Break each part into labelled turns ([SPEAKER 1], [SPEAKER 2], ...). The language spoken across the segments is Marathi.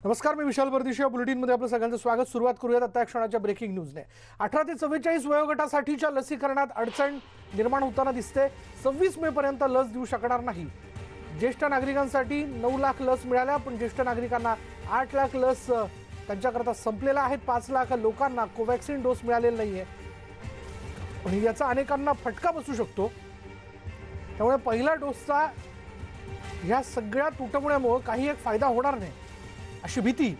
[SPEAKER 1] नमस्कार, मी विशाल परदेशी. या बुलेटिनमध्ये आपलं सगळ्यांचं स्वागत. सुरुवात करूयात आता क्षणाच्या ब्रेकिंग न्यूजने. 18 ते 44 वयोगटासाठीच्या लसीकरणात अडचण निर्माण होताना दिसते. 26 मे पर्यंत लस देऊ शकणार नाही. ज्येष्ठ नागरिकांसाठी 9 लाख लस मिळाल्या, पण ज्येष्ठ नागरिकांना 8 लाख लस त्यांच्याकरता संपलेल्या आहेत. 5 लाख लोकांना कोवॅक्सिन डोस मिळालेला नाहीये, पण याचा अनेकांना फटका बसू शकतो. त्यामुळे पहिला डोसचा या सगळ्या तुटवड्यामुळे काही एक फायदा होणार नाही अशी भीती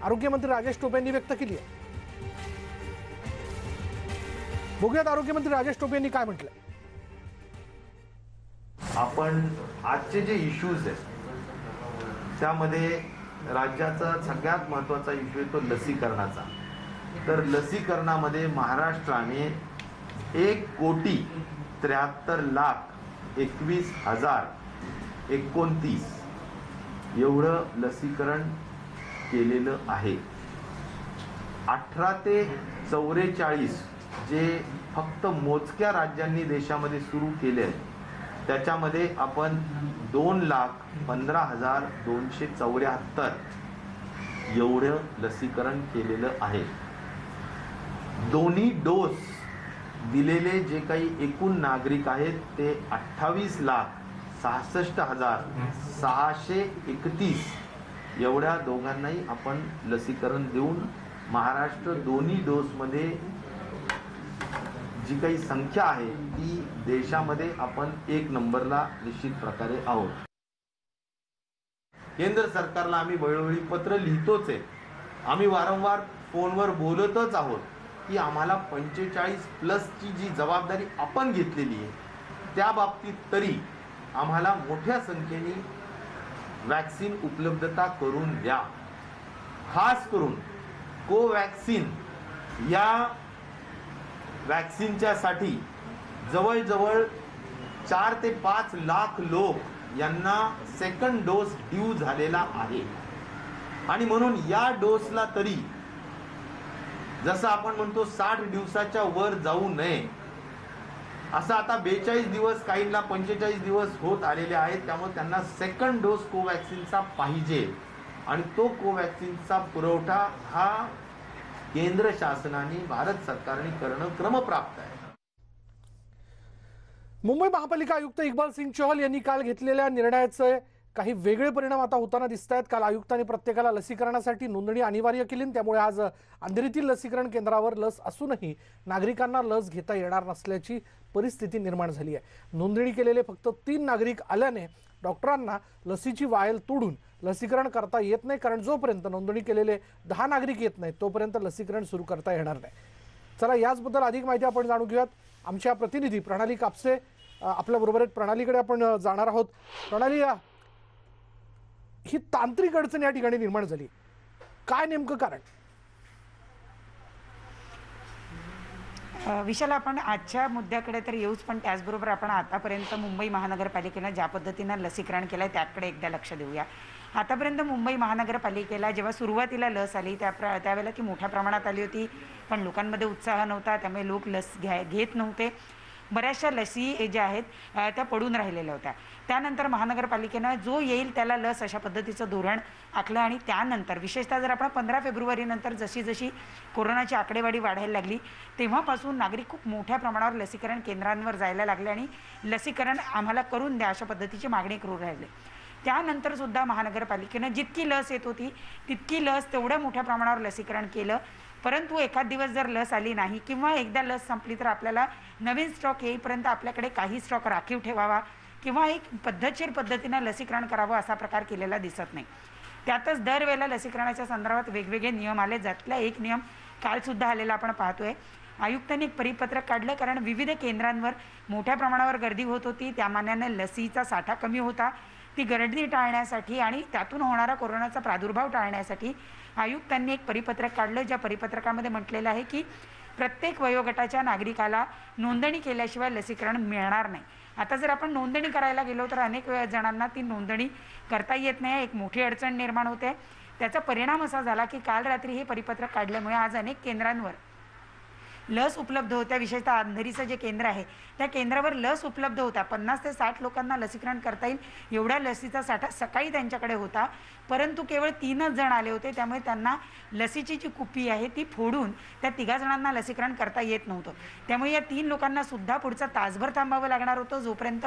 [SPEAKER 1] आरोग्यमंत्री राजेश टोपे यांनी व्यक्त केली आहे. बघूयात आरोग्यमंत्री राजेश टोपे यांनी काय म्हटलंय.
[SPEAKER 2] आपण आजचे जे इश्यूज आहेत त्यामध्ये राज्याचा सगळ्यात महत्त्वाचा इश्यू आहे तो लसीकरणाचा. तर लसीकरणामध्ये महाराष्ट्राने 1,73,21,029 एवढं लसीकरण केलेलं आहे. 18 ते 44 जे फक्त मोजक्या राज्यांनी देशामध्ये सुरू केले त्याच्यामध्ये आपण 2,15,274 एवढं लसीकरण केलेलं आहे. दोन्ही डोस दिलेले जे काही एकूण नागरिक आहेत ते 28,66,631 एवढ्या दोघांनाही आपण लसीकरण देऊन महाराष्ट्र दोन्ही डोसमध्ये जी काही संख्या आहे ती देशामध्ये आपण 1 नंबरला निश्चित प्रकारे आहोत. केंद्र सरकारला आम्ही वेळोवेळी पत्र लिहितोच आहे. आम्ही वारंवार फोनवर बोलतच आहोत की आम्हाला 45+ ची जी जबाबदारी आपण घेतलेली आहे त्या बाबतीत तरी आम्हाला मोठ्या संख्येने वॅक्सिन उपलब्धता करून द्या. खास करून कोवॅक्सिन या वॅक्सिनच्या साठी जवळजवळ 4 ते 5 लाख लोक यांना सेकंड डोस ड्यू झालेला आहे. आणि म्हणून या डोसला तरी जसं आपण म्हणतो 60 दिवसाच्या वर जाऊ नये असं आता 42 दिवस काहींना 45 दिवस होत आलेले आहेत. त्यामुळे त्यांना सेकंड डोस कोवॅक्सिनचा पाहिजे आणि तो कोवॅक्सिनचा पुरवठा हा केंद्र शासनाने भारत सरकारने करणं क्रमप्राप्त आहे.
[SPEAKER 1] मुंबई महापालिका आयुक्त इक्बाल सिंग चहल यांनी काल घेतलेल्या निर्णयाचे काही वेगळे परिणाम आता होताना दिसत आहेत. काल आयुक्तांनी प्रत्येकाला लसीकरणासाठी नोंदणी अनिवार्य केली. त्यामुळे आज अंधेरीतील लसीकरण केंद्रावर लस असूनही नागरिकांना लस घेता येणार नसल्याची परिस्थिती निर्माण झाली आहे. नोंदणी केलेले फक्त 3 नागरिक आल्याने डॉक्टरांना लसीची वायल तोडून लसीकरण करता येत नाही, कारण जोपर्यंत नोंदणी केलेले 10 नागरिक येत नाहीत तोपर्यंत लसीकरण सुरू करता येणार नाही. चला, याचबद्दल अधिक माहिती आपण जाणून घेऊयात. आमच्या प्रतिनिधी प्रणाली कापसे आपल्या बरोबर आहेत. प्रणालीकडे आपण जाणार आहोत. प्रणाली, ही तांत्रिक अडचण या ठिकाणी निर्माण झाली, काय नेमकं कारण?
[SPEAKER 3] विशाल, आपण आजच्या मुद्द्याकडे तर येऊच, पण त्याचबरोबर आपण आतापर्यंत मुंबई महानगरपालिकेनं ज्या पद्धतीनं लसीकरण केलं आहे त्याकडे एकदा लक्ष देऊया. आतापर्यंत मुंबई महानगरपालिकेला जेव्हा सुरुवातीला लस आली त्यावेळेला ती मोठ्या प्रमाणात आली होती, पण लोकांमध्ये उत्साह नव्हता, त्यामुळे लोक लस घेत नव्हते. बऱ्याचशा लसी ज्या आहेत त्या पडून राहिलेल्या होत्या. त्यानंतर महानगरपालिकेनं जो येईल त्याला लस अशा पद्धतीचं धोरण आखलं आणि त्यानंतर विशेषतः जर आपण 15 फेब्रुवारीनंतर जशी जशी कोरोनाची आकडेवारी वाढायला लागली तेव्हापासून नागरिक खूप मोठ्या प्रमाणावर लसीकरण केंद्रांवर जायला लागले आणि लसीकरण आम्हाला करून द्या अशा पद्धतीची मागणी करू राहिले. त्यानंतर सुद्धा महानगरपालिकेनं जितकी लस येत होती तितकी लस तेवढ्या मोठ्या प्रमाणावर लसीकरण केलं. परंतु एखाद दिवस जर लस आली नाही किंवा एकदा लस संपली तर आपल्याला नवीन स्टॉक येईपर्यंत आपल्याकडे काही स्टॉक राखीव ठेवावा किंवा एक पद्धतशीर पद्धतीनं लसीकरण करावं असा प्रकार केलेला दिसत नाही. त्यातच दरवेळेला लसीकरणाच्या संदर्भात वेगवेगळे नियम आले, ज्यातला एक नियम कालसुद्धा आलेला आपण पाहतोय. आयुक्तांनी एक परिपत्रक काढलं, कारण विविध केंद्रांवर मोठ्या प्रमाणावर गर्दी होत होती, त्या मानाने लसीचा साठा कमी होता. ती गर्दी टाळण्यासाठी आणि त्यातून होणारा कोरोनाचा प्रादुर्भाव टाळण्यासाठी आयुक्तांनी एक परिपत्रक काढलं, ज्या परिपत्रकामध्ये म्हटलेलं आहे की प्रत्येक वयोगटाच्या नागरिकाला नोंदणी केल्याशिवाय लसीकरण मिळणार नाही. आता जर आपण नोंदणी करायला गेलो तर अनेक जणांना ती नोंदणी करता येत नाही, एक मोठी अडचण निर्माण होते. त्याचा परिणाम असा झाला की काल रात्री हे परिपत्रक काढल्यामुळे आज अनेक केंद्रांवर लस उपलब्ध होत्या, विशेषतः अंधेरीचं जे केंद्र आहे त्या केंद्रावर लस उपलब्ध होत्या, 50 ते 60 लोकांना लसीकरण करता येईल एवढ्या लसीचा साठा सकाळी त्यांच्याकडे होता, परंतु केवळ 3च जण आले होते. त्यामुळे त्यांना लसीची जी कुपी आहे ती फोडून त्या 3 जणांना लसीकरण करता येत नव्हतं. त्यामुळे या 3 लोकांना सुद्धा पुढचा तासभर थांबावं लागणार होतं, जोपर्यंत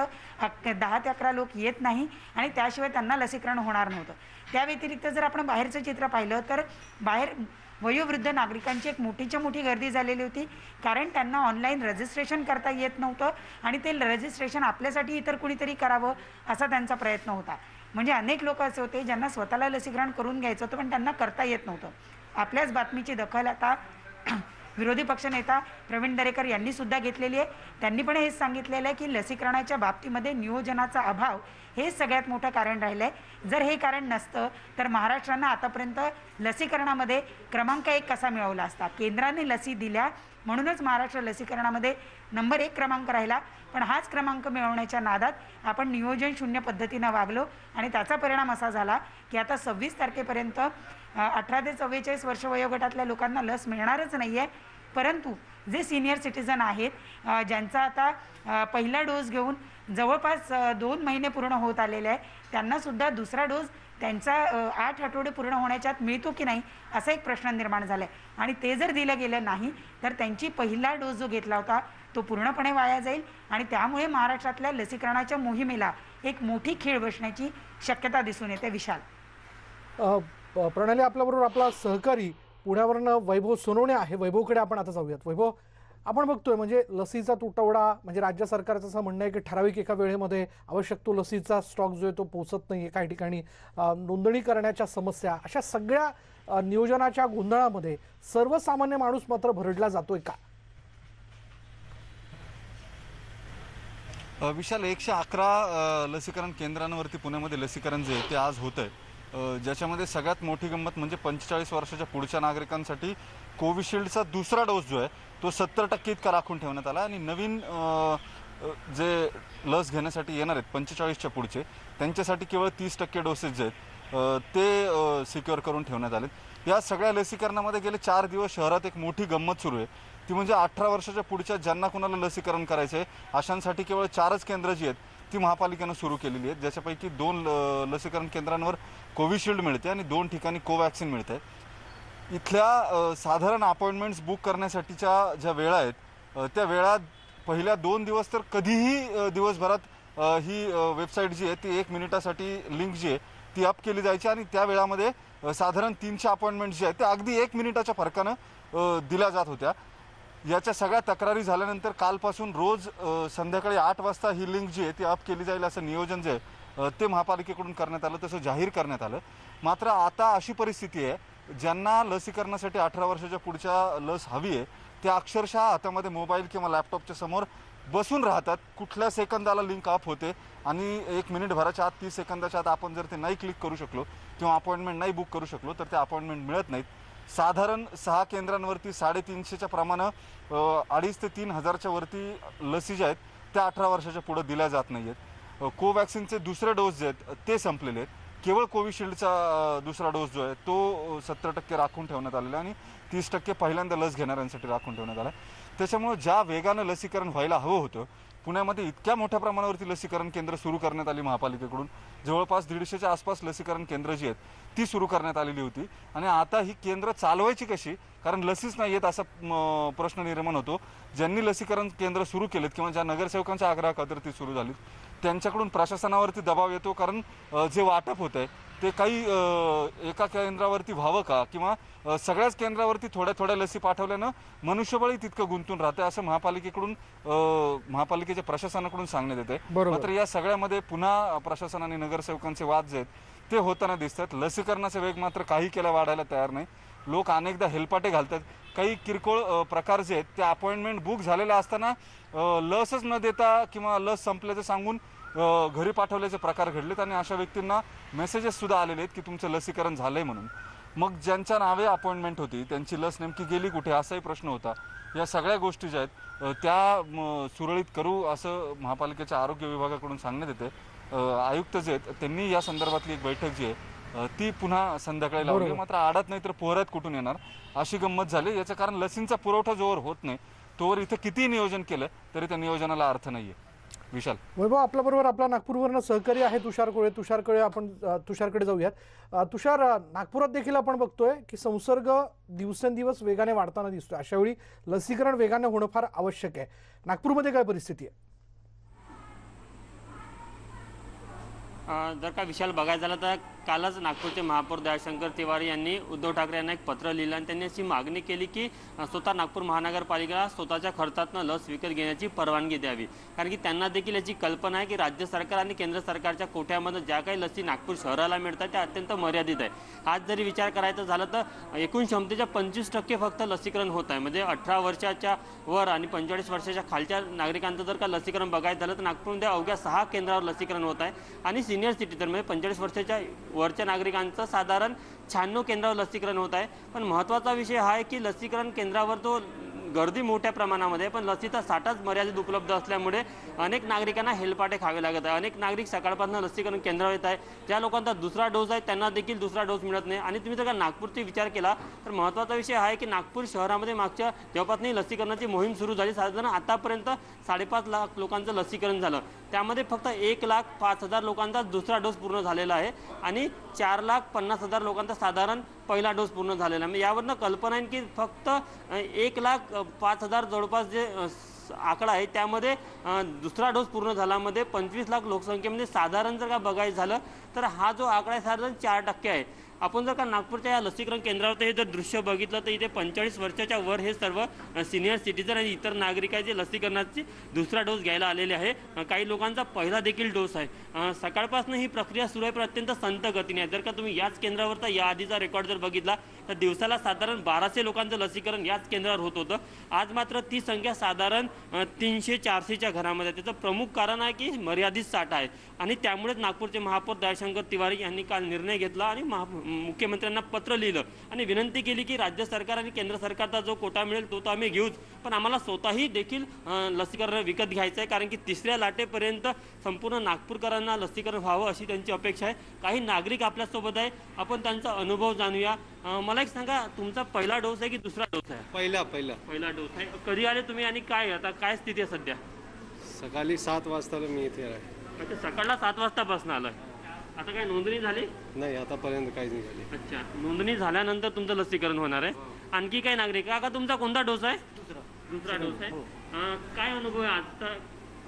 [SPEAKER 3] 10 ते 11 लोक येत नाही आणि त्याशिवाय त्यांना लसीकरण होणार नव्हतं. त्या व्यतिरिक्त जर आपण बाहेरचं चित्र पाहिलं तर बाहेर वयोवृद्ध नागरिकांची एक मोठीच्या मोठी गर्दी झालेली होती, कारण त्यांना ऑनलाईन रजिस्ट्रेशन करता येत नव्हतं आणि ते रजिस्ट्रेशन आपल्यासाठी इतर कुणीतरी करावं असा त्यांचा प्रयत्न होता. म्हणजे अनेक लोक असे होते ज्यांना स्वतःला लसीकरण करून घ्यायचं होतं पण त्यांना करता येत नव्हतं. आपल्याच बातमीची दखल आता विरोधी पक्षनेता प्रवीण दरेकर यांनी सुद्धा घेतलेली आहे. त्यांनी पण हेच सांगितलेलं आहे की लसीकरणाच्या बाबतीमध्ये नियोजनाचा अभाव हे सगळ्यात मोठं कारण राहिलं आहे. जर हे कारण नसतं तर महाराष्ट्रानं आतापर्यंत लसीकरणामध्ये क्रमांक 1 कसा मिळवला असता. केंद्राने लसी दिल्या म्हणूनच महाराष्ट्र लसीकरणामध्ये नंबर 1 क्रमांक राहिला, पण हाच क्रमांक मिळवण्याच्या नादात आपण नियोजन शून्य पद्धतीनं वागलो आणि त्याचा परिणाम असा झाला की आता 26 तारखेपर्यंत 18 ते 44 वर्ष वयोगटातल्या लोकांना लस मिळणारच नाही आहे. परंतु जे सिनियर सिटीजन आहेत, ज्यांचा आता पहिला डोस घेऊन जवळपास 2 महिने पूर्ण होत आलेले आहे, त्यांनासुद्धा दुसरा डोस त्यांचा 8 आठवडे पूर्ण होण्याच्या आत मिळतो की नाही असा एक प्रश्न निर्माण झाला आहे. आणि ते जर दिलं गेलं नाही तर त्यांची पहिला डोस जो घेतला होता तो पूर्णपणे वाया जाईल आणि त्यामुळे महाराष्ट्रातल्या लसीकरणाच्या मोहिमेला एक मोठी खीळ बसण्याची शक्यता दिसून येते. विशाल.
[SPEAKER 1] प्रणाली, आपल्याबरोबर आपला सहकारी पुण्यावरनं वैभव सोनवणे आहे. वैभवकडे आपण आता जाऊयात. वैभव, आपण बघतोय म्हणजे लसीचा तुटवडा, म्हणजे राज्य सरकारचं असं म्हणणं आहे की ठराविक एका वेळेमध्ये आवश्यक तो लसीचा स्टॉक जो आहे तो पोहोचत नाही आहे. काही ठिकाणी नोंदणी करण्याच्या समस्या, अशा सगळ्या नियोजनाच्या गोंधळामध्ये सर्वसामान्य माणूस मात्र भरडला जातोय का?
[SPEAKER 4] विशाल, 111 लसीकरण केंद्रांवरती पुण्यामध्ये लसीकरण जे आहे ते आज होत आहे. ज्याच्यामध्ये सगळ्यात मोठी गंमत म्हणजे 45 वर्षाच्या पुढच्या नागरिकांसाठी कोविशिल्डचा दुसरा डोस जो आहे तो 70% इतका राखून ठेवण्यात आला आणि नवीन जे लस घेण्यासाठी येणार आहेत 45च्या पुढचे त्यांच्यासाठी केवळ 30% डोसेस जे आहेत ते सिक्युअर करून ठेवण्यात आले. या सगळ्या लसीकरणामध्ये गेले 4 दिवस शहरात एक मोठी गंमत सुरू आहे. ती म्हणजे 18 वर्षाच्या पुढच्या ज्यांना कुणाला लसीकरण करायचं आहे अशांसाठी केवळ 4च केंद्र जी आहेत ती महापालिकेनं सुरू केलेली आहेत, ज्याच्यापैकी 2 लसीकरण केंद्रांवर कोविशिल्ड मिळते आणि 2 ठिकाणी कोवॅक्सिन मिळते. इथल्या साधारण अपॉइंटमेंट्स बुक करण्यासाठीच्या ज्या वेळा आहेत त्या वेळा पहिल्या 2 दिवस तर कधीही दिवसभरात ही वेबसाईट जी आहे ती 1 मिनिटासाठी लिंक जी आहे ती अप केली जायची आणि त्या वेळामध्ये साधारण 300 अपॉइंटमेंट्स जे आहेत त्या अगदी 1 मिनिटाच्या फरकानं दिल्या जात होत्या. याच्या सगळ्या तक्रारी झाल्यानंतर कालपासून रोज संध्याकाळी 8 वाजता ही लिंक जी आहे ती अप केली जाईल असं नियोजन जे आहे ते महापालिकेकडून करण्यात आलं, तसं जाहीर करण्यात आलं. मात्र आता अशी परिस्थिती आहे ज्यांना लसीकरणासाठी 18 वर्षाच्या पुढच्या लस हवी आहे ते अक्षरशः हातामध्ये मोबाईल किंवा लॅपटॉपच्या समोर बसून राहतात. कुठल्या सेकंदाला लिंक अप होते आणि 1 मिनिटभराच्या आत 30 सेकंदाच्या आत आपण जर ते नाही क्लिक करू शकलो किंवा अपॉइंटमेंट नाही बुक करू शकलो तर ते अपॉइंटमेंट मिळत नाहीत. साधारण 6 केंद्रांवरती 350च्या प्रमाणे 2,500 ते 3,000च्या वरती लसी ज्या आहेत त्या 18 वर्षाच्या पुढे दिल्या जात नाही आहेत. कोवॅक्सिनचे दुसरे डोस जे आहेत ते संपलेले आहेत. केवळ कोविशिल्डचा दुसरा डोस जो आहे तो 70% राखून ठेवण्यात आलेला आणि 30% पहिल्यांदा लस घेणाऱ्यांसाठी राखून ठेवण्यात आला. त्याच्यामुळे ज्या वेगानं लसीकरण व्हायला हवं होतं, पुण्यामध्ये इतक्या मोठ्या प्रमाणावरती लसीकरण केंद्र सुरू करण्यात आली महापालिकेकडून. जवळपास 150च्या आसपास लसीकरण केंद्र जी आहेत ती सुरू करण्यात आलेली होती आणि आता ही केंद्र चालवायची कशी, कारण लसीच नाही आहेत असा प्रश्न निर्माण होतो. ज्यांनी लसीकरण केंद्र सुरू केलेत किंवा ज्या नगरसेवकांच्या आग्रहाखातर ती सुरू झाली त्यांच्याकडून प्रशासनावरती दबाव येतो, कारण जे वाटप होत आहे ते काही एका केंद्रावरती व्हावं का किंवा सगळ्याच केंद्रावरती थोड्या थोड्या लसी पाठवल्यानं मनुष्यबळही तितकं गुंतून राहते असं महापालिकेच्या प्रशासनाकडून सांगण्यात येते. मात्र या सगळ्यामध्ये पुन्हा प्रशासन आणि नगरसेवकांचे वाद जे आहेत ते होताना दिसतात. लसीकरणाचा वेग मात्र काही केला वाढायला तयार नाही. लोक अनेकदा हेलपाटे घालतात. काही किरकोळ प्रकार जे आहेत ते अपॉइंटमेंट बुक झालेल्या असताना लसच न देता किंवा लस संपल्याचं सांगून घरी पाठवल्याचे प्रकार घडलेत आणि अशा व्यक्तींना मेसेजेस सुद्धा आलेले आहेत की तुमचं लसीकरण झालंय म्हणून. मग ज्यांच्या नावे अपॉइंटमेंट होती त्यांची लस नेमकी गेली कुठे असाही प्रश्न होता. या सगळ्या गोष्टी ज्या आहेत त्या सुरळीत करू असं महापालिकेच्या आरोग्य विभागाकडून सांगण्यात येते. आयुक्त जे आहेत त्यांनी या संदर्भातली एक बैठक जी आहे ती पुन्हा संध्याकाळी लावली.
[SPEAKER 1] बरोबर.
[SPEAKER 4] मात्र आडात नाही तर पोहरात कुठून येणार अशी गंमत झाली. याचं कारण लसींचा पुरवठा जोवर होत नाही तोवर इथं कितीही नियोजन केलं तरी त्या नियोजनाला अर्थ नाहीये. विशाल.
[SPEAKER 1] वैभव, आपल्याबरोबर आपला नागपूरवरनं सहकारी आहे तुषार कोळे. आपण तुषारकडे जाऊयात. तुषार, नागपुरात देखील आपण बघतोय की संसर्ग दिवसेंदिवस वेगाने वाढताना दिसतोय. अशा वेळी लसीकरण वेगाने होणं फार आवश्यक आहे. नागपूरमध्ये काय परिस्थिती आहे?
[SPEAKER 5] जर का विशाल बघायचं झालं तर कालच नागपूरचे महापौर दयाशंकर तिवारी यांनी उद्धव ठाकरे यांना एक पत्र लिहिलं आणि त्यांनी अशी मागणी केली की स्वतः नागपूर महानगरपालिकेला स्वतःच्या खर्चातून लस विकत घेण्याची परवानगी द्यावी. कारण की त्यांना देखील याची कल्पना आहे की राज्य सरकार आणि केंद्र सरकारच्या कोट्यामध्ये ज्या काही लसी नागपूर शहराला मिळतात त्या अत्यंत मर्यादित आहे. आज जरी विचार करायचा झाला तर एकूण क्षमतेच्या 25% फक्त लसीकरण होत आहे. म्हणजे 18 वर्षाच्या वर आणि 45 वर्षाच्या खालच्या नागरिकांचं जर का लसीकरण बघायचं झालं तर नागपूरमध्ये अवघ्या 6 केंद्रावर लसीकरण होत आहे. आणि सिनियर सिटीजन म्हणजे 45 वर्षाच्या वरच्या नागरिकांचं साधारण 96 केंद्रावर लसीकरण होत आहे. पण महत्त्वाचा विषय हा आहे की लसीकरण केंद्रावर तो गर्दी मोठ्या प्रमाणामध्ये पण लसीचा साठाच मर्यादित उपलब्ध असल्यामुळे अनेक नागरिकांना हेलपाटे खावे लागत आहे. अनेक नागरिक सकाळपासून लसीकरण केंद्रावर येत आहे. ज्या लोकांचा दुसरा डोस आहे त्यांना देखील दुसरा डोस मिळत नाही. आणि तुम्ही जर का नागपूरचा विचार केला तर महत्त्वाचा विषय हा आहे की नागपूर शहरामध्ये मागच्या जेव्हापासून लसीकरणाची मोहीम सुरू झाली साधारण आतापर्यंत 5.5 लाख लोकांचं लसीकरण झालं. त्यामध्ये फक्त 1,05,000 लोकांचा दुसरा डोस पूर्ण झालेला आहे आणि 4,50,000 लोकांचा साधारण पहिला डोस पूर्ण झालेला आहे. यावरनं कल्पना आहे की फक्त 1,05,000 जवळपास जे आकडा आहे त्यामध्ये दुसरा डोस पूर्ण झाल्यामध्ये 25 लाख लोकसंख्येमध्ये साधारण जर का बघायचं झालं तर हा जो आकडा आहे साधारण 4% आहे. आपण जर का नागपूरच्या या लसीकरण केंद्रावर हे जर दृश्य बघितलं तर इथे 45 वर्षाच्या वर हे सर्व सिनियर सिटीजन आणि इतर नागरिक आहे जे लसीकरणाची दुसरा डोस घ्यायला आलेले आहे. काही लोकांचा पहिला देखील डोस आहे. सकाळपासून ही प्रक्रिया सुरू आहे पण अत्यंत संत गतीने आहे. जर का तुम्ही याच केंद्रावरचा या आधीचा रेकॉर्ड जर बघितला तर दिवसाला साधारण 1200 लोकांचं लसीकरण याच केंद्रावर होत होतं. आज मात्र ती संख्या साधारण 300-400च्या घरामध्ये. त्याचं प्रमुख कारण आहे की मर्यादित साठा आहे आणि त्यामुळेच नागपूरचे महापौर दयाशंकर तिवारी यांनी काल निर्णय घेतला आणि मुख्यमंत्र्यांना पत्र लिहिलं आणि विनंती केली की राज्य सरकार आणि केंद्र सरकारचा जो कोटा मिळेल तो तर आम्ही घेऊच पण आम्हाला स्वतःही देखील लसीकरण विकत घ्यायचं आहे. कारण की तिसऱ्या लाटेपर्यंत संपूर्ण नागपूरकरांना लसीकरण व्हावं अशी त्यांची अपेक्षा आहे. काही नागरिक आपल्यासोबत आहे, आपण त्यांचा अनुभव जाणूया. मला एक सांगा, तुमचा पहिला डोस आहे की दुसरा डोस आहे? पहिला डोस आहे. कधी आले तुम्ही आणि काय आता काय स्थिती आहे सध्या?
[SPEAKER 6] सकाळी 7 वाजता मी इथे आहे.
[SPEAKER 5] अच्छा, सकाळला 7 वाजतापासून आलं. आता काय नोंदणी झाली?
[SPEAKER 6] नाही, आतापर्यंत काही नाही झाली.
[SPEAKER 5] अच्छा, नोंदणी झाल्यानंतर तुमचं लसीकरण होणार आहे. आणखी काही नागरिक? काका, तुमचा कोणता डोस आहे? दुसरा डोस आहे. काय अनुभव आहे आता?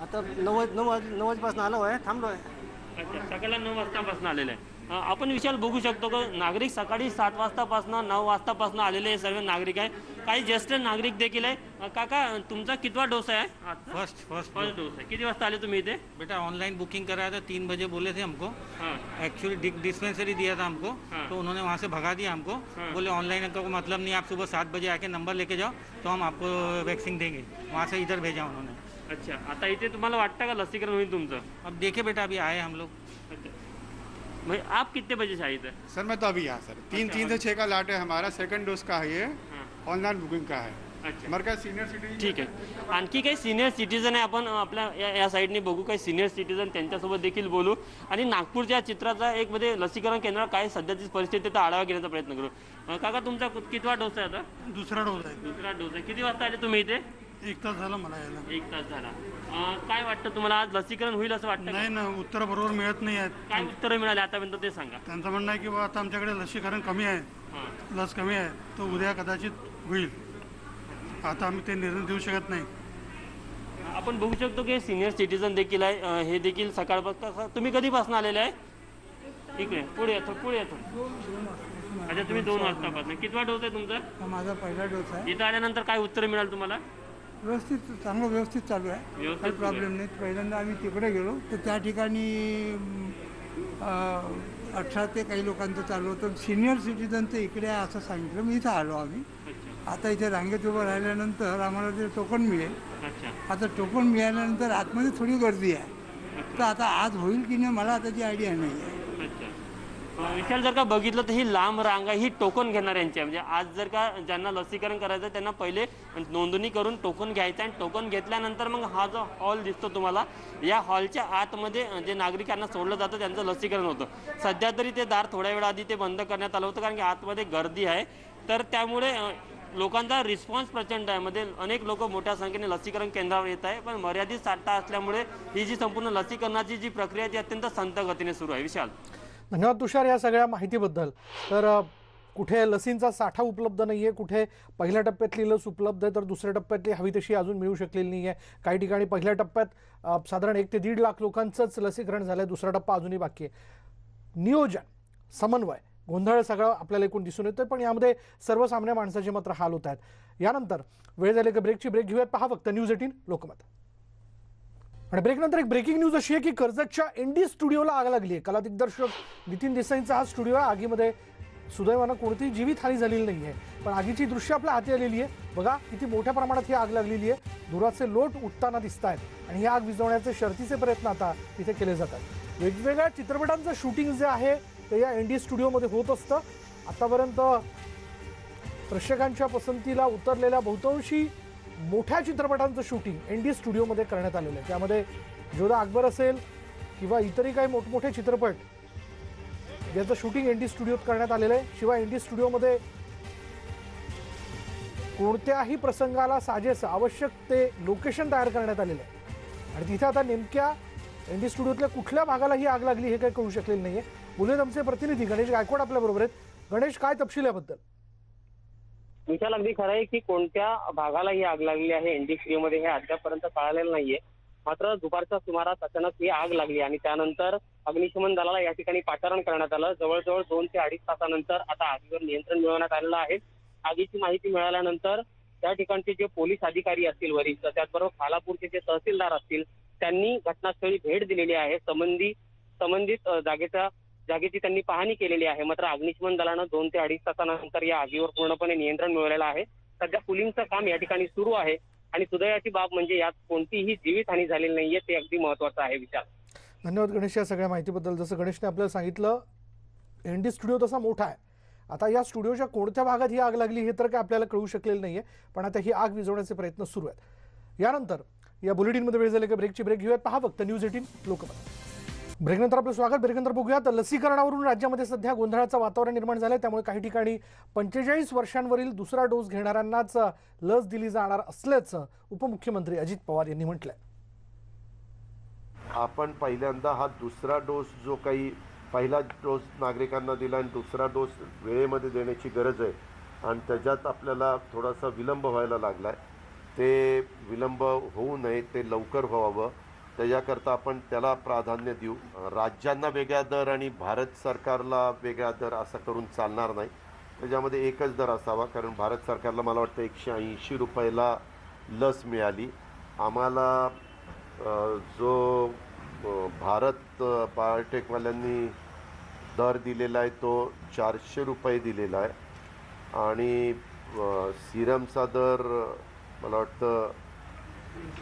[SPEAKER 7] आता 9 वाजपासून आलो आहे, थांबलो आहे.
[SPEAKER 5] अच्छा, सकाळला 9 वाजतापासून आलेलं आहे. आपण विशाल बघू शकतो का नागरिक सकाळी 7 वाजतापासून 9 वाजतापासून आलेले सर्व नागरिक आहे. काही ज्येष्ठ नागरिक देखील आहे. काका, तुमचा कितवा डोस आहे?
[SPEAKER 7] फर्स्ट
[SPEAKER 5] डोस आहे. किती वाजता आले तुम्ही इथे?
[SPEAKER 7] बेटा ऑनलाइन बुकिंग कराया था, 3 बजे बोले थे हमको.
[SPEAKER 5] हाँ.
[SPEAKER 7] एक्चुअली डिस्पेंसरी दिया था हमको.
[SPEAKER 5] हाँ.
[SPEAKER 7] तो उन्होंने वहाँ से भगा दिया हमको.
[SPEAKER 5] हाँ.
[SPEAKER 7] बोले ऑनलाइन का कोई मतलब नहीं, आप सुबह 7 बजे आके नंबर लेके जाओ तो हम आपको वैक्सीन देंगे. वहाँ से इधर भेजा उन्होंने.
[SPEAKER 5] अच्छा, आता इथे तुम्हाला वाटतं का लसीकरण होईल तुमचं?
[SPEAKER 7] अब देखे बेटा, अभी आए हम लोग.
[SPEAKER 5] अच्छा, भाई आप कितने बजे से आए थे?
[SPEAKER 8] सर मैं तो अभी यहाँ सर 3 से 6 का लाट है हमारा. सेकंड डोज का है ये,
[SPEAKER 5] हाँ.
[SPEAKER 8] ऑनलाइन बुकिंग का है.
[SPEAKER 5] अच्छा,
[SPEAKER 8] हमारे का सीनियर सिटीजन.
[SPEAKER 5] ठीक आहे. आणखी काही सिनियर सिटीजन आहे, आपण आपल्या या साईडने बघू. काही सिनियर सिटीजन त्यांच्यासोबत देखील बोलू आणि नागपूरच्या चित्राचा एक मध्ये लसीकरण केंद्रावर काय सध्याची परिस्थिती आढावा घेण्याचा प्रयत्न करू. काका, तुमचा कितवा डोस आहे आता?
[SPEAKER 9] दुसरा डोस आहे.
[SPEAKER 5] दुसरा डोस आहे. किती वाजता आले तुम्ही इथे?
[SPEAKER 9] 1 तास झाला मला यायला.
[SPEAKER 5] 1 तास झाला. काय वाटतं तुम्हाला, आज लसीकरण होईल असं वाटतं?
[SPEAKER 9] नाही ना, उत्तर बरोबर मिळत नाही आहेत.
[SPEAKER 5] काय उत्तरं मिळाली आतापर्यंत ते सांगा.
[SPEAKER 9] त्यांचं म्हणणं आहे की बा आता आमच्याकडे लसीकरण कमी आहे,
[SPEAKER 5] हां.
[SPEAKER 9] लस कमी आहे, तो उद्या कदाचित होईल. आता आम्ही ते निर्णय देऊ शकत नाही.
[SPEAKER 5] आपण बघू शकतो की सिनियर सिटीजन देखील आहे. हे देखील सकाळपासून. तुम्ही कधीपासून आलेले आहे? इकडे पुढे येतो. अच्छा, तुम्ही 2 वाजतापासून. कितवा डोस आहे तुमचा?
[SPEAKER 9] माझा पहिला डोस आहे.
[SPEAKER 5] इथं आल्यानंतर काय उत्तर मिळालं तुम्हाला?
[SPEAKER 9] चांगलं व्यवस्थित चालू आहे,
[SPEAKER 5] व्यवस्थित
[SPEAKER 9] काही प्रॉब्लेम नाही. पहिल्यांदा आम्ही तिकडे गेलो तर त्या ठिकाणी 18 ते काही लोकांचं चालू होतं. सिनियर सिटीजनचं इकडे आहे असं सांगितलं. मी इथं आलो आम्ही.
[SPEAKER 5] अच्छा,
[SPEAKER 9] आता इथे रांगेत उभं राहिल्यानंतर आम्हाला ते टोकन मिळेल.
[SPEAKER 5] अच्छा,
[SPEAKER 9] आता टोकन मिळाल्यानंतर आतमध्ये थोडी गर्दी आहे. तर आता आज होईल की नाही मला त्याची आयडिया नाही आहे.
[SPEAKER 5] अच्छा. विशाल जर का बघितलं तर ही लांब रांग आहे, ही टोकन घेणाऱ्यांची आहे. म्हणजे आज जर का ज्यांना लसीकरण करायचं त्यांना पहिले नोंदणी करून टोकन घ्यायचं आणि टोकन घेतल्यानंतर मग हा जो हॉल दिसतो तुम्हाला, या हॉलच्या आतमध्ये जे नागरिकांना सोडलं जातं त्यांचं लसीकरण होतं. सध्या तरी ते दार थोड्या वेळा आधी ते बंद करण्यात आलं होतं कारण की आतमध्ये गर्दी आहे. तर त्यामुळे लोकांचा रिस्पॉन्स प्रचंड आहे. मध्ये अनेक लोक मोठ्या संख्येने लसीकरण केंद्रावर येत आहे, पण मर्यादित साठा असल्यामुळे ही जी संपूर्ण लसीकरणाची जी प्रक्रिया ती अत्यंत संथ गतीने सुरू आहे. विशाल,
[SPEAKER 1] धन्यवाद तुषार या सगळ्या माहितीबद्दल. तर कुठे लसींचा साठा उपलब्ध नाही आहे, कुठे पहिल्या टप्प्यातली लस उपलब्ध आहे तर दुसऱ्या टप्प्यातली हवी तशी अजून मिळू शकलेली नाही आहे. काही ठिकाणी पहिल्या टप्प्यात साधारण 1 ते 1.5 लाख लोकांचंच लसीकरण झालं आहे, दुसरा टप्पा अजूनही बाकी आहे. नियोजन, समन्वय, गोंधळ सगळं आपल्याला एकूण दिसून येतोय, पण यामध्ये सर्वसामान्य माणसाचे मात्र हाल होत आहेत. यानंतर वेळ झाली की ब्रेकची. ब्रेक घेऊयात. पहा फक्त न्यूज 18 लोकमत. आणि ब्रेकनंतर एक ब्रेकिंग न्यूज अशी आहे की कर्जतच्या एनडी स्टुडिओला आग लागली आहे. कला दिग्दर्शक नितीन देसाईंचा हा स्टुडिओ आहे. आगीमध्ये सुदैवानं कोणतीही जीवितहानी झालेली नाही आहे, पण आगीची दृश्य आपल्या हाती आलेली आहे. बघा किती मोठ्या प्रमाणात ही आग लागलेली आहे. धुराचे लोट उठताना दिसत आहेत आणि ही आग विझवण्याचे शर्थीचे प्रयत्न आता तिथे केले जातात. वेगवेगळ्या चित्रपटांचं शूटिंग जे आहे ते या एनडी स्टुडिओमध्ये होत असतं. आतापर्यंत प्रेक्षकांच्या पसंतीला उतरलेल्या बहुतांशी मोठ्या चित्रपटांचं शूटिंग एनडी स्टुडिओमध्ये करण्यात आलेलं आहे. त्यामध्ये जोधा अकबर असेल किंवा इतरही काही मोठमोठे चित्रपट याचं शूटिंग एनडी स्टुडिओत करण्यात आलेलं आहे. शिवाय एनडी स्टुडिओमध्ये कोणत्याही प्रसंगाला साजेसं आवश्यक ते लोकेशन तयार करण्यात आलेलं आहे आणि तिथे आता नेमक्या एनडी स्टुडिओतल्या कुठल्या भागाला ही आग लागली हे काही कळू शकलेलं नाहीये. बोलूयात आमचे प्रतिनिधी गणेश गायकवाड आपल्या बरोबर आहेत. गणेश, काय तपशील याबद्दल?
[SPEAKER 10] विशाल, अगदी खरं आहे की कोणत्या भागाला ही आग लागली आहे एनडी स्टुडिओमध्ये हे अद्यापर्यंत कळालेलं नाहीये. मात्र दुपारच्या सुमारास अचानक ही आग लागली आणि त्यानंतर अग्निशमन दलाला या ठिकाणी पाचारण करण्यात आलं. जवळजवळ 2 ते 2.5 तासानंतर आता आगीवर नियंत्रण मिळवण्यात आलेलं आहे. आगीची माहिती मिळाल्यानंतर त्या ठिकाणचे जे पोलीस अधिकारी असतील वरिष्ठ, त्याचबरोबर खालापूरचे जे तहसीलदार असतील, त्यांनी घटनास्थळी भेट दिलेली आहे. संबंधित जागेची त्यांनी पाहणी केलेली आहे. मात्र अग्निशमन दलानं 2 ते 2.5 तासानंतर या आगीवर पूर्णपणे नियंत्रण मिळवलेलं आहे. सध्या कुलिंगचं काम या ठिकाणी सुरू आहे आणि सुदैवाची बाब म्हणजे यात कोणतीही जीवितहानी झालेली नाहीये, ते अगदी महत्वाचं आहे. विचार,
[SPEAKER 1] धन्यवाद गणेश या सगळ्या माहितीबद्दल. जसं गणेशने आपल्याला सांगितलं, एनडी स्टुडिओ तसा मोठा आहे. आता या स्टुडिओच्या कोणत्या भागात ही आग लागली हे तर काय आपल्याला कळू शकलेलं नाहीये, पण आता ही आग विझवण्याचे प्रयत्न सुरू आहेत. यानंतर या बुलेटिनमध्ये वेळ झाली की ब्रेकची. ब्रेक घेऊयात. पहा फक्त न्यूज 18 लोकमत. ब्रेकनंतर आपलं स्वागत. ब्रेकनंतर बघूयात लसीकरणावरून राज्यामध्ये सध्या गोंधळाचं वातावरण निर्माण झालंय. त्यामुळे काही ठिकाणी 45 वर्षांवरील दुसरा डोस घेणाऱ्यांनाच लस दिली जाणार असल्याचं उपमुख्यमंत्री अजित पवार यांनी म्हटलंय.
[SPEAKER 11] आपण पहिल्यांदा हा दुसरा डोस जो काही पहिला डोस नागरिकांना दिला आणि दुसरा डोस वेळेमध्ये देण्याची गरज आहे आणि त्याच्यात आपल्याला थोडासा विलंब व्हायला लागलाय. ते विलंब होऊ नये, ते लवकर व्हावं त्याच्याकरता आपण त्याला प्राधान्य देऊ. राज्यांना वेगळा दर आणि भारत सरकारला वेगळा दर असा करून चालणार नाही. त्याच्यामध्ये एकच दर असावा, कारण भारत सरकारला मला वाटतं 180 रुपयाला लस मिळाली. आम्हाला जो भारत बायोटेकवाल्यांनी दर दिलेला आहे तो 400 रुपये दिलेला आहे आणि सिरमचा दर मला वाटतं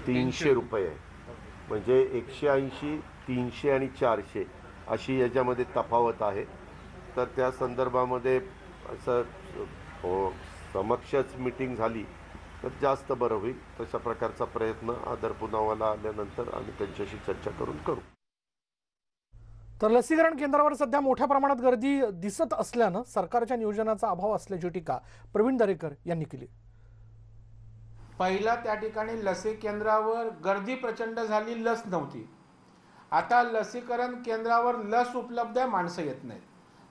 [SPEAKER 11] 300 रुपये आहे. म्हणजे 180, 300 आणि 400 अशी याच्यामध्ये तफावत आहे. तर त्या संदर्भामध्ये असं समक्षच मीटिंग झाली तर जास्त बरं होईल. तशा प्रकारचा प्रयत्न आदर पुनावाला आल्यानंतर आम्ही त्यांच्याशी चर्चा करून करू.
[SPEAKER 1] तर लसीकरण केंद्रावर सध्या मोठ्या प्रमाणात गर्दी दिसत असल्यानं सरकारच्या नियोजनाचा अभाव असल्याची टीका प्रवीण दरेकर यांनी केली.
[SPEAKER 12] पहिला त्या ठिकाणी लसी केंद्रावर गर्दी प्रचंड झाली, लस नव्हती. आता लसीकरण केंद्रावर लस उपलब्ध आहे, माणसं येत नाहीत.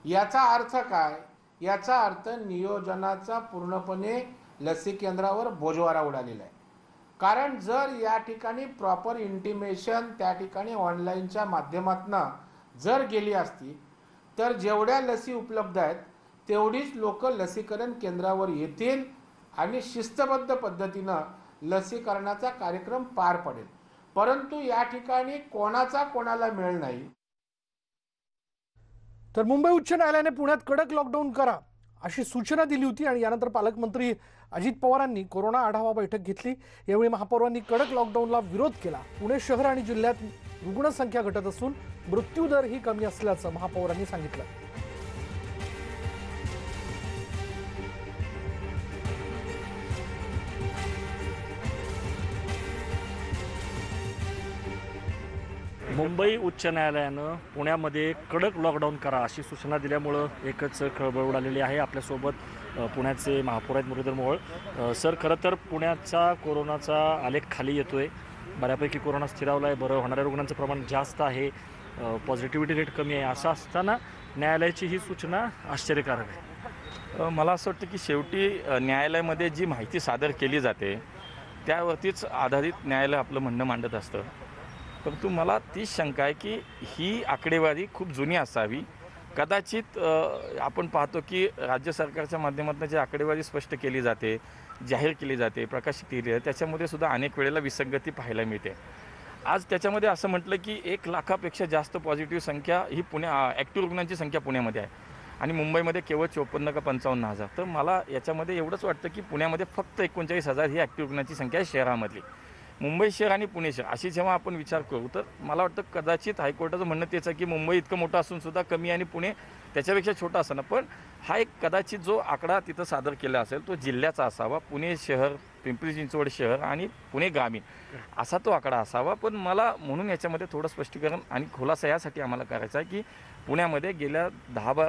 [SPEAKER 12] याचा अर्थ काय? याचा अर्थ नियोजनाचा पूर्णपणे लसी केंद्रावर बोजवारा उडालेला आहे. कारण जर या ठिकाणी प्रॉपर इंटिमेशन त्या ठिकाणी ऑनलाईनच्या माध्यमातून जर गेली असती तर जेवढ्या लसी उपलब्ध आहेत तेवढीच लोक लसीकरण केंद्रावर येतील आणि शिस्तबद्ध पद्धतीनं लसीकरणाचा कार्यक्रम पार पडेल. परंतु या ठिकाणी कोणाला मिळेल नाही.
[SPEAKER 1] तर मुंबई उच्च न्यायालयाने पुण्यात कडक लॉकडाऊन करा अशी सूचना दिली होती आणि यानंतर पालकमंत्री अजित पवारांनी कोरोना आढावा बैठक घेतली. यावेळी महापौरांनी कडक लॉकडाऊनला विरोध केला. पुणे शहर आणि जिल्ह्यात रुग्णसंख्या घटत असून मृत्यूदरही कमी असल्याचं महापौरांनी सांगितलं.
[SPEAKER 13] मुंबई उच्च न्यायालयानं पुण्यामध्ये कडक लॉकडाऊन करा अशी सूचना दिल्यामुळं एकच खळबळ उडालेली आहे. आपल्यासोबत पुण्याचे महापौर आहेत मुरलीधर मोहोळ. सर, खरं तर पुण्याचा कोरोनाचा आलेख खाली येतोय, बऱ्यापैकी कोरोना स्थिरावला आहे, बरं होणाऱ्या रुग्णांचं प्रमाण जास्त आहे, पॉझिटिव्हिटी रेट कमी आहे. असं असताना न्यायालयाची ही सूचना आश्चर्यकारक आहे.
[SPEAKER 14] मला असं वाटतं की शेवटी न्यायालयामध्ये जी माहिती सादर केली जाते त्यावरतीच आधारित न्यायालय आपलं म्हणणं मांडत असतं. परंतु मला तीच शंका आहे की ही आकडेवारी खूप जुनी असावी. कदाचित आपण पाहतो की राज्य सरकारच्या माध्यमातून जी आकडेवारी स्पष्ट केली जाते, जाहीर केली जाते, प्रकाशित केली जाते, त्याच्यामध्ये सुद्धा अनेक वेळेला विसंगती पाहायला मिळते. आज त्याच्यामध्ये असं म्हटलं की 1 लाखापेक्षा जास्त पॉझिटिव्ह संख्या ही ॲक्टिव्ह रुग्णांची संख्या पुण्यामध्ये आहे आणि मुंबईमध्ये केवळ 54 का 55,000. तर मला याच्यामध्ये एवढंच वाटतं की पुण्यामध्ये फक्त 39,000 ही ॲक्टिव्ह रुग्णांची संख्या आहे शहरामधली. मुंबई शहर आणि पुणे शहर अशी जेव्हा आपण विचार करू तर मला वाटतं कदाचित हायकोर्टाचं म्हणणं तेच आहे की मुंबई इतकं मोठं असूनसुद्धा कमी आणि पुणे त्याच्यापेक्षा छोटा असावा. पण हा एक कदाचित जो आकडा तिथं सादर केला असेल तो जिल्ह्याचा असावा. पुणे शहर, पिंपरी चिंचवड शहर आणि पुणे ग्रामीण असा तो आकडा असावा. पण मला म्हणून याच्यामध्ये थोडं स्पष्टीकरण आणि खुलासा यासाठी आम्हाला करायचा आहे की पुण्यामध्ये गेल्या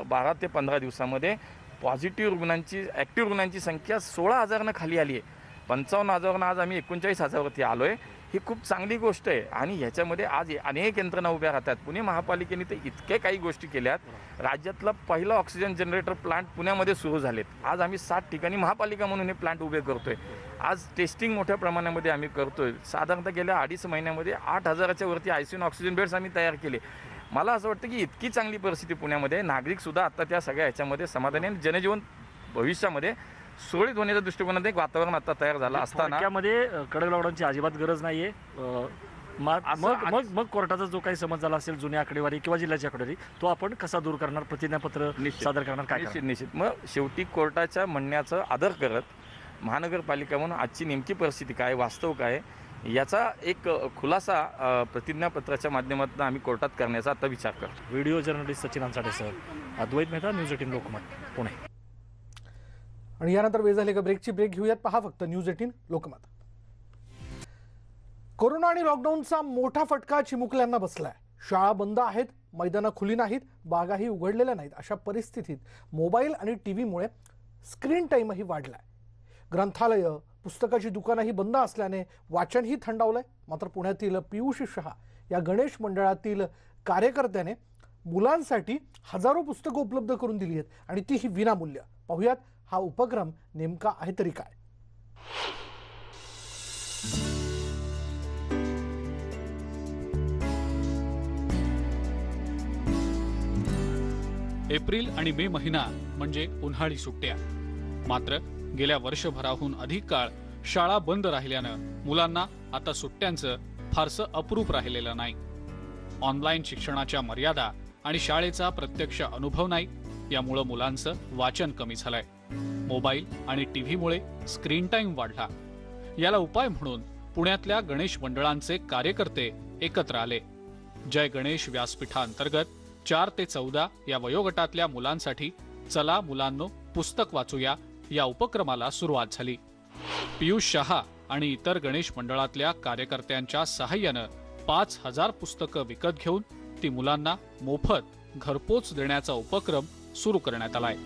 [SPEAKER 14] 12 ते 15 दिवसामध्ये पॉझिटिव्ह रुग्णांची, ॲक्टिव्ह रुग्णांची संख्या 16,000 खाली आली आहे. 55,000 आज आम्ही 39,000वरती आलो आहे. ही खूप चांगली गोष्ट आहे आणि ह्याच्यामध्ये आज अनेक यंत्रणा उभ्या राहतात. पुणे महापालिकेने तर इतके काही गोष्टी केल्यात. राज्यातला पहिला ऑक्सिजन जनरेटर प्लांट पुण्यामध्ये सुरू झालेत. आज आम्ही 7 ठिकाणी महापालिका म्हणून हे प्लांट उभे करतोय. आज टेस्टिंग मोठ्या प्रमाणामध्ये आम्ही करतोय. साधारणतः गेल्या 2.5 महिन्यामध्ये 8,000च्या वरती ICU ऑक्सिजन बेड्स आम्ही तयार केले. मला असं वाटतं की इतकी चांगली परिस्थिती पुण्यामध्ये, नागरिकसुद्धा आता त्या सगळ्या ह्याच्यामध्ये समाधानी आणि जनजीवन भविष्यामध्ये सुरळीत होण्याच्या दृष्टिकोनात एक वातावरण आता तयार झालं असताना
[SPEAKER 13] त्यामध्ये कडक लॉकडाऊनची अजिबात गरज नाहीये. मग कोर्टाचा जो काही समज झाला असेल जुनी आकडेवारी किंवा जिल्ह्याची आकडेवारी तो आपण कसा दूर करणार, प्रतिज्ञापत्र सादर करणार, काय
[SPEAKER 14] निश्चित. मग शेवटी कोर्टाच्या म्हणण्याचा आदर करत महानगरपालिका म्हणून आजची नेमकी परिस्थिती काय, वास्तव काय याचा एक खुलासा प्रतिज्ञापत्राच्या माध्यमातून आम्ही कोर्टात करण्याचा आता विचार करतो.
[SPEAKER 13] व्हिडिओ जर्नलिस्ट सचिन अंसाडेसह अद्वैत मेहता, न्यूज 18 लोकमत, पुणे.
[SPEAKER 1] आणि यानंतर वेळ झाली का ब्रेकची. ब्रेक घेऊयात. पहा फक्त न्यूज 18 लोकमत. कोरोना आणि लॉकडाऊनचा मोठा फटका चिमुकल्यांना बसलाय. शाळा बंद आहेत, मैदानं खुली नाहीत, बागाही उघडलेल्या नाहीत. अशा परिस्थितीत मोबाईल आणि टीव्हीमुळे स्क्रीन टाईमही वाढलाय. ग्रंथालय, पुस्तकाची दुकानंही बंद असल्याने वाचनही थंडावलंय. मात्र पुण्यातील पियुष शहा या गणेश मंडळातील कार्यकर्त्याने मुलांसाठी हजारो पुस्तकं उपलब्ध करून दिली आहेत आणि तीही विनामूल्य. पाहुयात हा उपक्रम नेमका आहे तरी काय.
[SPEAKER 15] एप्रिल आणि मे महिना म्हणजे उन्हाळी सुट्ट्या. मात्र गेल्या वर्षभराहून अधिक काळ शाळा बंद राहिल्यानं मुलांना आता सुट्ट्यांचं फारसं अप्रूप राहिलेलं नाही. ऑनलाईन शिक्षणाच्या मर्यादा आणि शाळेचा प्रत्यक्ष अनुभव नाही, यामुळं मुलांचं वाचन कमी झालंय. मोबाईल आणि टीव्हीमुळे स्क्रीन टाइम वाढला. याला उपाय म्हणून पुण्यातल्या गणेश मंडळांचे कार्यकर्ते एकत्र आले. जय गणेश व्यासपीठाअंतर्गत 4 ते 14 या वयोगटातल्या मुलांसाठी चला मुलांनो पुस्तक वाचूया या उपक्रमाला सुरुवात झाली. पियुष शहा आणि इतर गणेश मंडळातल्या कार्यकर्त्यांच्या सहाय्यानं 5,000 पुस्तकं विकत घेऊन ती मुलांना मोफत घरपोच देण्याचा उपक्रम सुरू करण्यात आलाय.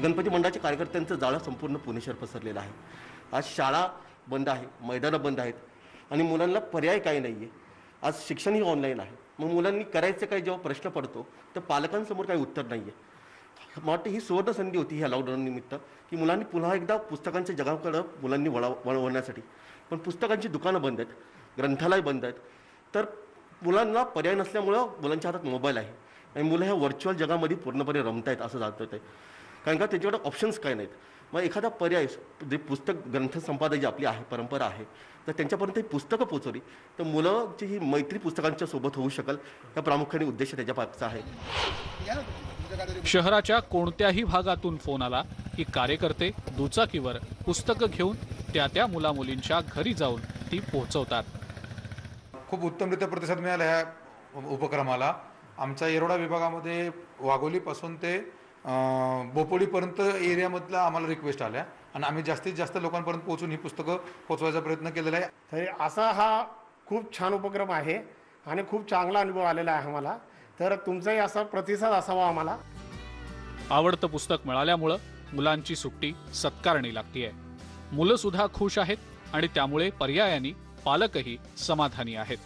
[SPEAKER 16] गणपती मंडळाच्या कार्यकर्त्यांचं जाळं संपूर्ण पुणे शहर पसरलेलं आहे. आज शाळा बंद आहे, मैदानं बंद आहेत आणि मुलांना पर्याय काही नाही आहे. आज शिक्षणही ऑनलाईन आहे. मग मुलांनी करायचं काय जेव्हा प्रश्न पडतो तर पालकांसमोर काही उत्तर नाही आहे. मला वाटतं ही सुवर्ण संधी होती ह्या लॉकडाऊन निमित्त की मुलांनी पुन्हा एकदा पुस्तकांच्या जगाकडं मुलांनी वळवण्यासाठी. पण पुस्तकांची दुकानं बंद आहेत, ग्रंथालय बंद आहेत. तर मुलांना पर्याय नसल्यामुळं मुलांच्या हातात मोबाईल आहे आणि मुलं ह्या व्हर्च्युअल जगामध्ये पूर्णपणे रमतायत असं जाणवत आहे. कारण का त्याच्याकडे ऑप्शन्स काय नाहीत. मग एखादा पर्याय जे पुस्तक ग्रंथसंपादक जी आपली आहे परंपरा आहे तर त्यांच्यापर्यंत ही पुस्तकं पोचवली तर मुलांची ही मैत्री पुस्तकांच्या सोबत होऊ शकेल. या प्रामुख्याने उद्देश त्याच्या मागचा आहे.
[SPEAKER 15] शहराच्या कोणत्याही भागातून फोन आला की कार्यकर्ते दुचाकीवर पुस्तकं घेऊन त्या मुलामुलींच्या घरी जाऊन ती पोहोचवतात.
[SPEAKER 17] खूप उत्तमरित्या प्रतिसाद मिळाला ह्या उपक्रमाला. आमच्या येरोडा विभागामध्ये वाघोलीपासून ते बोपोलीपर्यंत एरियामधला आम्हाला रिक्वेस्ट आल्या आणि आम्ही जास्तीत जास्त लोकांपर्यंत पोहोचून ही पुस्तकं पोहोचवायचा प्रयत्न केलेला आहे.
[SPEAKER 18] तरी असा हा खूप छान उपक्रम आहे. आणि खूप चांगला अनुभव आलेला आहे आम्हाला. तर तुमचाही असा प्रतिसाद असावा आम्हाला.
[SPEAKER 15] आवडतं पुस्तक मिळाल्यामुळं मुलांची सुट्टी सत्कारणी लागतीये. मुलं सुद्धा खुश आहेत आणि त्यामुळे पर्यायाने पालकही समाधानी आहेत.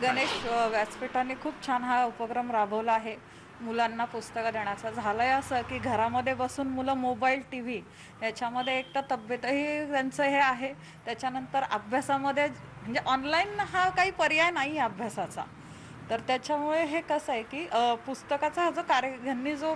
[SPEAKER 19] गणेश व्यासपीठाने खूप छान हा उपक्रम राबवला आहे. मुलांना पुस्तकं देण्याचा. झालंय असं की घरामध्ये बसून मुलं मोबाईल TV याच्यामध्ये एक तर तब्येतही त्यांचं हे आहे, त्याच्यानंतर अभ्यासामध्ये म्हणजे ऑनलाईन हा काही पर्याय नाही आहे अभ्यासाचा. तर त्याच्यामुळे हे कसं आहे की पुस्तकाचा हा जो ह्यांनी जो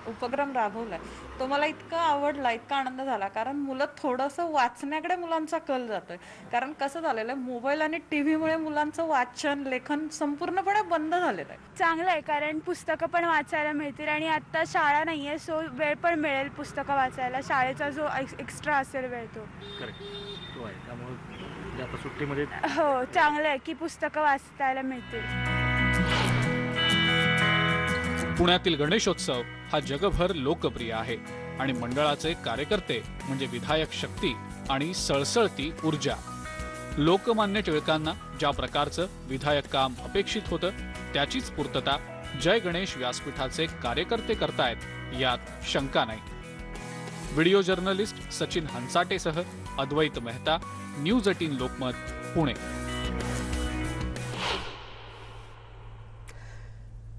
[SPEAKER 19] उपक्रम राबवलाय तो मला इतका आवडला, इतका आनंद झाला. कारण मुलं थोडंसं वाचण्याकडे मुलांचा कल जातोय. कारण कसं झालेलं आहे मोबाईल आणि TV मुळे मुलांचं वाचन लेखन संपूर्णपणे बंद झालेलं आहे.
[SPEAKER 20] चांगलं आहे कारण पुस्तकं पण वाचायला मिळतील आणि आता शाळा नाही आहे सो वेळ पण मिळेल पुस्तकं वाचायला. शाळेचा जो एक्स्ट्रा असेल वेळ तो
[SPEAKER 13] तो आहे त्यामुळे आता सुट्टीमध्ये
[SPEAKER 20] हो चांगलं आहे की पुस्तकं वाचायला मिळतील.
[SPEAKER 15] पुण्यातील गणेशोत्सव हा जगभर लोकप्रिय आहे आणि मंडळाचे कार्यकर्ते म्हणजे विधायक शक्ती आणि सळसळती ऊर्जा. लोकमान्य टिळकांना ज्या प्रकारचं विधायक काम अपेक्षित होतं त्याचीच पूर्तता जय गणेश व्यासपीठाचे कार्यकर्ते करतायत यात शंका नाही. व्हिडिओ जर्नलिस्ट सचिन हंसाटेसह अद्वैत मेहता, न्यूज 18 लोकमत, पुणे.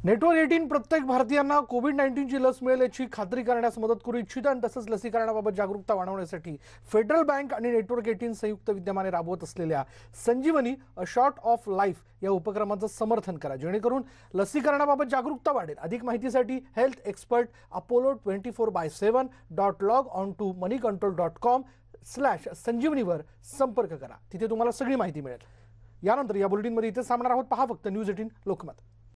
[SPEAKER 1] नेटवर्क 18 प्रत्येक भारतीयांना कोविड-19ची लस मिळेल याची खात्री करण्यास मदत करू इच्छित आणि तसंच लसीकरणाबाबत जागरूकता वाढवण्यासाठी फेडरल बँक आणि नेटवर्क 18 संयुक्त विद्यमाने राबवत असलेल्या संजीवनी अ शॉट ऑफ लाईफ या उपक्रमाचं समर्थन करा जेणेकरून लसीकरणाबाबत जागरूकता वाढेल. अधिक माहितीसाठी health expert apollo24/7.log on to moneycontrol.com/संजीवनी वर संपर्क करा. तिथे तुम्हाला सगळी माहिती मिळेल. यानंतर या बुलेटिनमध्ये इथे थांबणार आहोत. पहा फक्त न्यूज 18 लोकमत.